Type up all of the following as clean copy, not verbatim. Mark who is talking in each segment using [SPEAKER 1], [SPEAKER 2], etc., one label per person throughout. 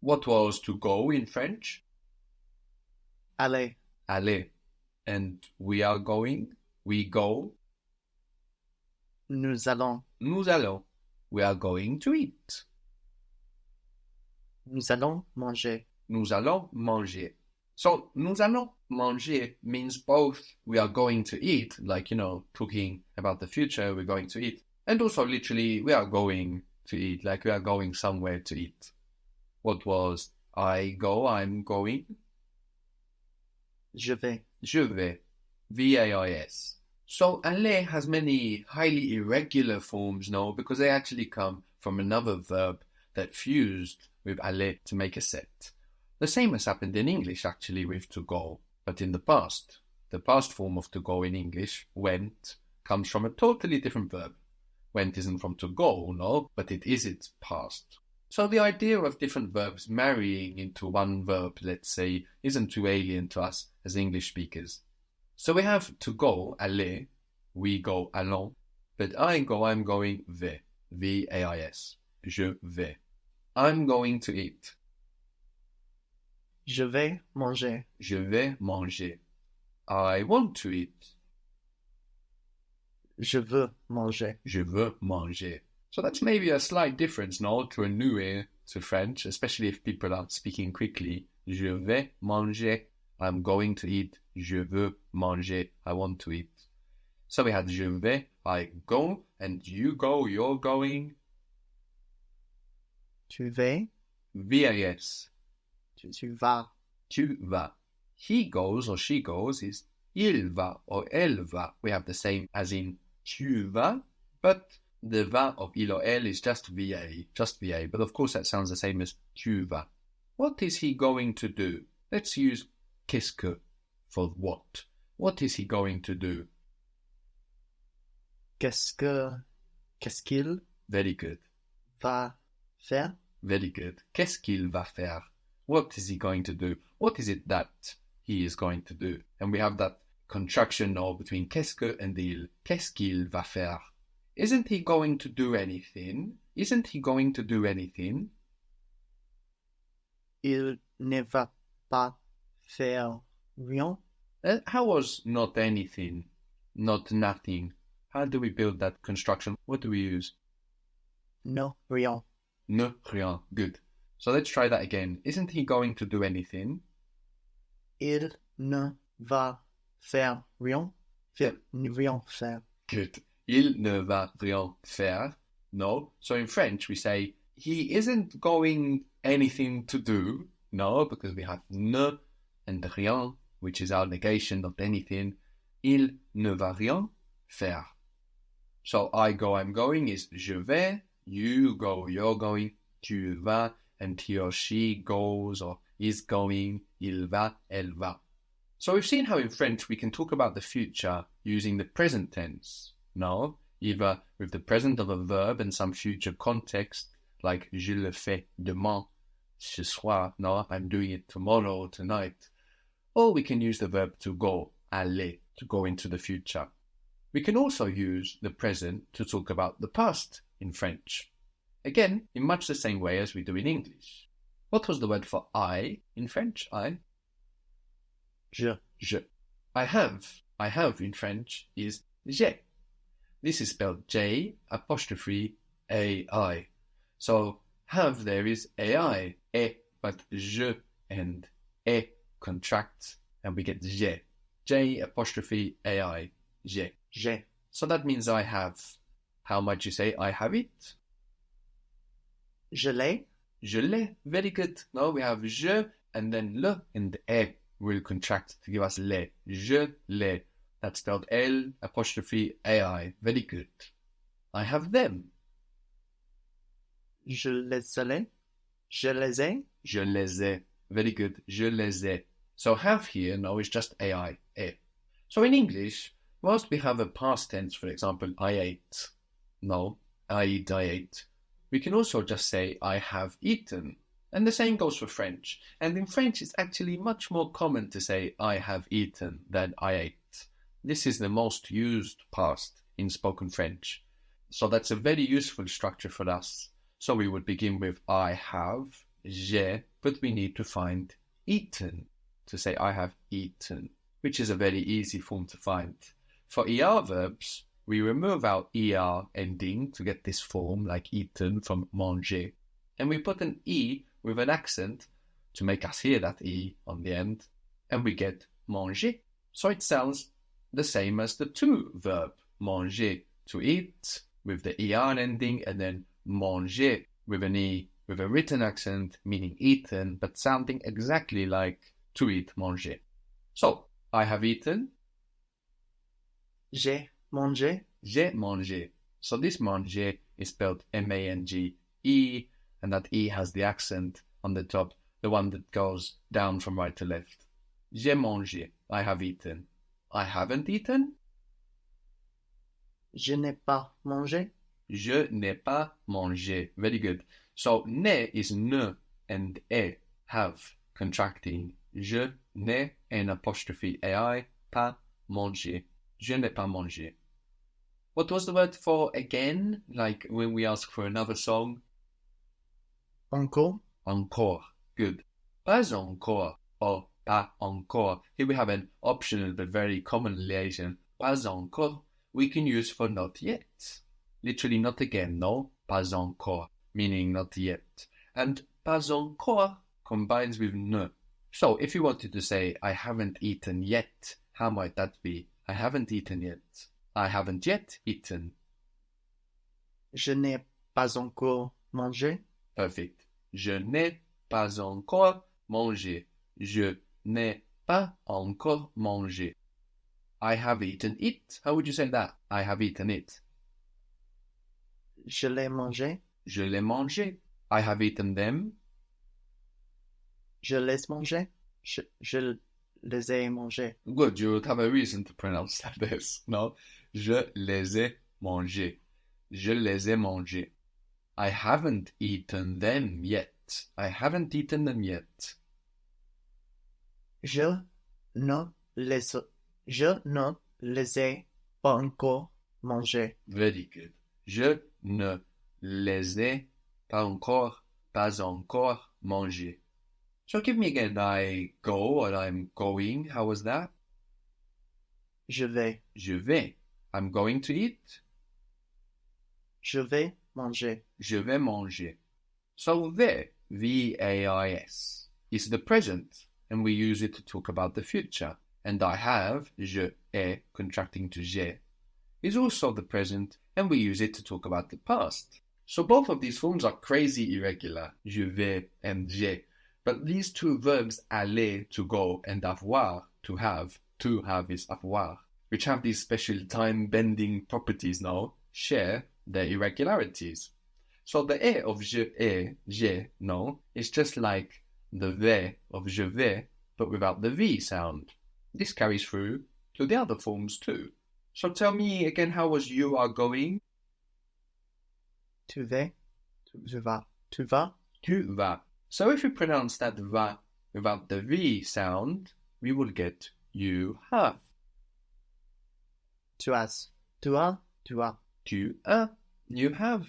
[SPEAKER 1] What was to go in French?
[SPEAKER 2] Aller.
[SPEAKER 1] Aller. And we are going? We go?
[SPEAKER 2] Nous allons.
[SPEAKER 1] Nous allons. We are going to eat.
[SPEAKER 2] Nous allons manger.
[SPEAKER 1] Nous allons manger. So, nous allons manger means both we are going to eat, like, talking about the future, we're going to eat. And also literally, we are going to eat, like we are going somewhere to eat. What was I go, I'm going?
[SPEAKER 2] Je vais.
[SPEAKER 1] Je vais. V-A-I-S. So, aller has many highly irregular forms, no, because they actually come from another verb that fused with aller to make a set. The same has happened in English, actually, with to go, but in the past. The past form of to go in English, went, comes from a totally different verb. Went isn't from to go, no, but it is its past. So the idea of different verbs marrying into one verb, let's say, isn't too alien to us as English speakers. So we have to go, aller, we go, allons, but I go, I'm going, vais, V-A-I-S, je vais. I'm going to eat.
[SPEAKER 2] Je vais manger.
[SPEAKER 1] Je vais manger. I want to eat.
[SPEAKER 2] Je veux manger.
[SPEAKER 1] Je veux manger. So that's maybe a slight difference, no, to a new ear to French, especially if people are speaking quickly. Je vais manger. I'm going to eat. Je veux manger. I want to eat. So we had je vais, I go, and you go, you're going.
[SPEAKER 2] Tu vas.
[SPEAKER 1] V-A-S.
[SPEAKER 2] Tu vas.
[SPEAKER 1] Tu vas. He goes or she goes is il va or elle va. We have the same as in tu vas, but the va of il or elle is just va, But of course that sounds the same as tu vas. What is he going to do? Let's use qu'est-ce que for what. What is he going to do?
[SPEAKER 2] Qu'est-ce qu'il
[SPEAKER 1] Very good.
[SPEAKER 2] va faire?
[SPEAKER 1] Very good. Qu'est-ce qu'il va faire? What is he going to do? What is it that he is going to do? And we have that contraction now between qu'est-ce que and il. Qu'est-ce qu'il va faire? Isn't he going to do anything? Isn't he going to do anything?
[SPEAKER 2] Il ne va pas faire rien.
[SPEAKER 1] How was not anything? Not nothing. How do we build that construction? What do we use?
[SPEAKER 2] Non, rien.
[SPEAKER 1] Ne rien. Good. So let's try that again. Isn't he going to do anything?
[SPEAKER 2] Il ne va faire rien. Rien faire.
[SPEAKER 1] Good. Il ne va rien faire. No. So in French we say he isn't going anything to do. No, because we have ne and rien, which is our negation of anything. Il ne va rien faire. So I go, I'm going is je vais. You go, you're going. Tu vas. And he or she goes or is going, il va, elle va. So we've seen how in French we can talk about the future using the present tense, no? Either with the present of a verb and some future context, like je le fais demain, ce soir, no? I'm doing it tomorrow or tonight. Or we can use the verb to go, aller, to go into the future. We can also use the present to talk about the past in French. Again, in much the same way as we do in English. What was the word for I in French? I?
[SPEAKER 2] Je.
[SPEAKER 1] I have in French is j'ai. This is spelled J apostrophe A-I. So have there is A-I, but je and e contracts and we get j'ai. J apostrophe A-I, j'ai. So that means I have. How might you say I have it?
[SPEAKER 2] Je l'ai.
[SPEAKER 1] Je l'ai. Very good. Now we have je and then le and e will contract to give us le. Je l'ai. That's spelled L apostrophe AI. Very good. I have them.
[SPEAKER 2] Je les ai. Je les ai.
[SPEAKER 1] Je les ai. Very good. Je les ai. So have here now is just AI. E. So in English, whilst we have a past tense, for example, I ate. No, I ate. We can also just say, I have eaten. And the same goes for French. And in French, it's actually much more common to say, I have eaten than I ate. This is the most used past in spoken French. So that's a very useful structure for us. So we would begin with I have, j'ai, but we need to find eaten to say I have eaten, which is a very easy form to find. For ER verbs, we remove our ER ending to get this form like eaten from manger, and we put an E with an accent to make us hear that E on the end, and we get manger. So it sounds the same as the to verb, manger, to eat, with the ER ending, and then manger with an E with a written accent, meaning eaten, but sounding exactly like to eat, manger. So, I have eaten.
[SPEAKER 2] J'ai mangé.
[SPEAKER 1] J'ai mangé. So this manger is spelled M-A-N-G-E, and that E has the accent on the top, the one that goes down from right to left. J'ai mangé. I have eaten. I haven't eaten.
[SPEAKER 2] Je n'ai pas mangé.
[SPEAKER 1] Je n'ai pas mangé. Very good. So ne is ne and e, have, contracting. Je n'ai and apostrophe ai, pas mangé. Je n'ai pas mangé. What was the word for again? Like when we ask for another song?
[SPEAKER 2] Encore.
[SPEAKER 1] Encore. Good. Pas encore or pas encore. Here we have an optional but very common liaison. Pas encore we can use for not yet. Literally not again, no? Pas encore, meaning not yet. And pas encore combines with ne. So if you wanted to say, I haven't eaten yet, how might that be? I haven't eaten yet. I haven't yet eaten.
[SPEAKER 2] Je n'ai pas encore mangé.
[SPEAKER 1] Perfect. Je n'ai pas encore mangé. Je n'ai pas encore mangé. I have eaten it. How would you say that? I have eaten it.
[SPEAKER 2] Je l'ai mangé.
[SPEAKER 1] Je l'ai mangé. I have eaten them.
[SPEAKER 2] Je les mangé. Je les ai mangés.
[SPEAKER 1] Good, you would have a reason to pronounce like this, no? Je les ai mangés. Je les ai mangés. I haven't eaten them yet. I haven't eaten them yet.
[SPEAKER 2] Je ne les ai pas encore mangés.
[SPEAKER 1] Very good. Je ne les ai pas encore mangés. So give me again, I go or I'm going. How was that?
[SPEAKER 2] Je vais.
[SPEAKER 1] Je vais. I'm going to eat.
[SPEAKER 2] Je vais manger.
[SPEAKER 1] Je vais manger. So vais, V-A-I-S, is the present, and we use it to talk about the future. And I have, je ai, contracting to j'ai, is also the present, and we use it to talk about the past. So both of these forms are crazy irregular, je vais and j'ai. But these two verbs, aller, to go, and avoir, to have is avoir, which have these special time-bending properties now, share their irregularities. So the e of je ai, j'ai, no, is just like the vais of je vais, but without the v sound. This carries through to the other forms too. So tell me again, how was you are going?
[SPEAKER 2] Tu vas. Je vas. Tu vas.
[SPEAKER 1] Tu vas. So if we pronounce that va without the v sound, we will get you have.
[SPEAKER 2] Tu as. Tu as. Tu as.
[SPEAKER 1] Tu as. You have.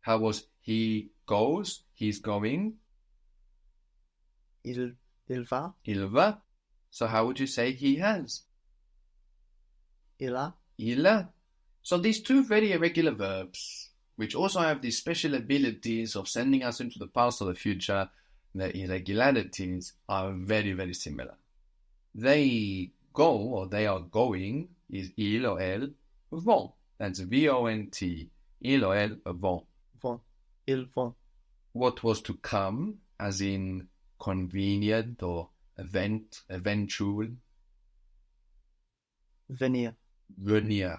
[SPEAKER 1] How was he goes? He's going.
[SPEAKER 2] Il va.
[SPEAKER 1] Il va. So how would you say he has?
[SPEAKER 2] Il a.
[SPEAKER 1] Il a. So these two very irregular verbs, which also have these special abilities of sending us into the past or the future, their irregularities are very, very similar. They go, or they are going, is il or elle vont. That's V-O-N-T. Il or elle vont.
[SPEAKER 2] Vont. Ils vont.
[SPEAKER 1] What was to come, as in convenient or event, eventual?
[SPEAKER 2] Venir.
[SPEAKER 1] Venir.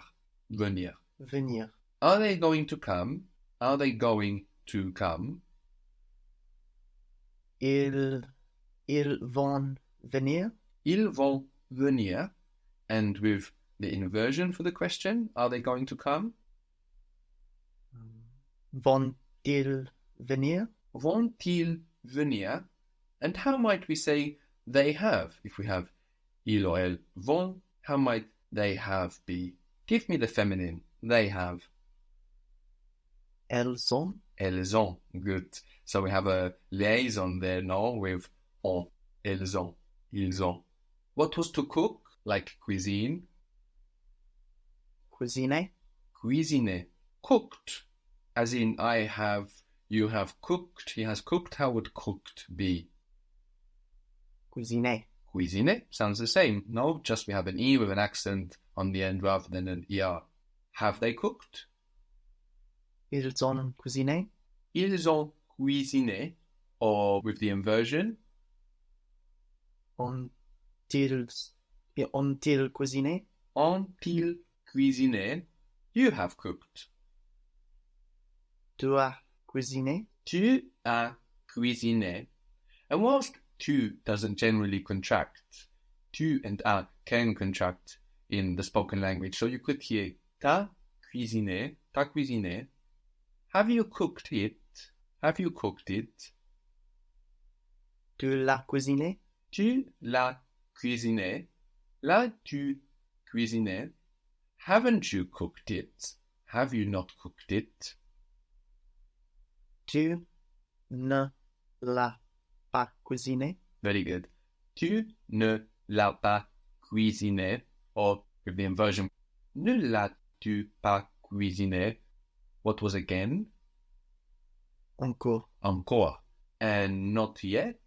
[SPEAKER 1] Venir.
[SPEAKER 2] Venir.
[SPEAKER 1] Are they going to come? Are they going to come?
[SPEAKER 2] Ils vont venir.
[SPEAKER 1] Ils vont venir. And with the inversion for the question, are they going to come?
[SPEAKER 2] Vont-ils venir?
[SPEAKER 1] Vont-ils venir? And how might we say they have? If we have il or elle vont, how might they have be? Give me the feminine. They have.
[SPEAKER 2] elles ont,
[SPEAKER 1] Elles ont. Good. So we have a liaison there now with ont. Elles ont. Ils ont. What was to cook? Like cuisine.
[SPEAKER 2] cuisiné,
[SPEAKER 1] Cuisiner. Cooked. As in I have, you have cooked, he has cooked. How would cooked be?
[SPEAKER 2] cuisiné,
[SPEAKER 1] Cuisiner sounds the same. No, just we have an E with an accent on the end rather than an ER. Have they cooked?
[SPEAKER 2] ils ont cuisiné,
[SPEAKER 1] Ils ont cuisiné. Or with the inversion,
[SPEAKER 2] ont-ils cuisiné,
[SPEAKER 1] ont-ils cuisiné? You have cooked.
[SPEAKER 2] tu as cuisiné,
[SPEAKER 1] Tu as cuisiné. And whilst tu doesn't generally contract, tu and a can contract in the spoken language. So you could hear t'as cuisiné, t'as cuisiné. Have you cooked it? Have you cooked it?
[SPEAKER 2] tu l'as cuisiné,
[SPEAKER 1] Tu l'as cuisiné. L'as-tu cuisiné? Haven't you cooked it? Have you not cooked it?
[SPEAKER 2] tu ne l'as pas cuisiné,
[SPEAKER 1] Very good. Tu ne l'as pas cuisiné. Or with the inversion, ne l'as-tu pas cuisiné? What was again?
[SPEAKER 2] encore,
[SPEAKER 1] Encore. And not yet?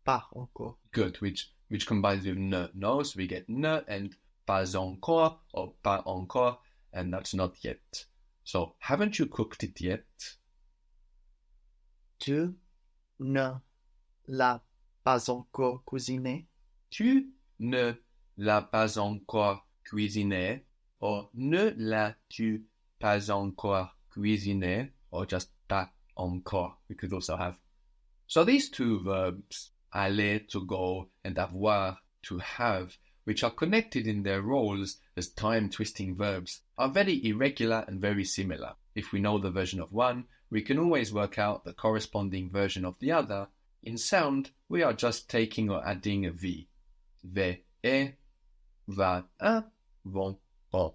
[SPEAKER 2] pas encore,
[SPEAKER 1] Good, which combines with ne. No, so we get ne and pas encore or pas encore, and that's not yet. So, haven't you cooked it yet?
[SPEAKER 2] tu ne l'as pas encore cuisiné,
[SPEAKER 1] Tu ne l'as pas encore cuisiné, or ne l'as-tu pas encore cuisiné, or just pas encore, we could also have. So these two verbs, aller, to go, and avoir, to have, which are connected in their roles as time-twisting verbs, are very irregular and very similar. If we know the version of one, we can always work out the corresponding version of the other. In sound, we are just taking or adding a V. V, e, va, un, vont, on.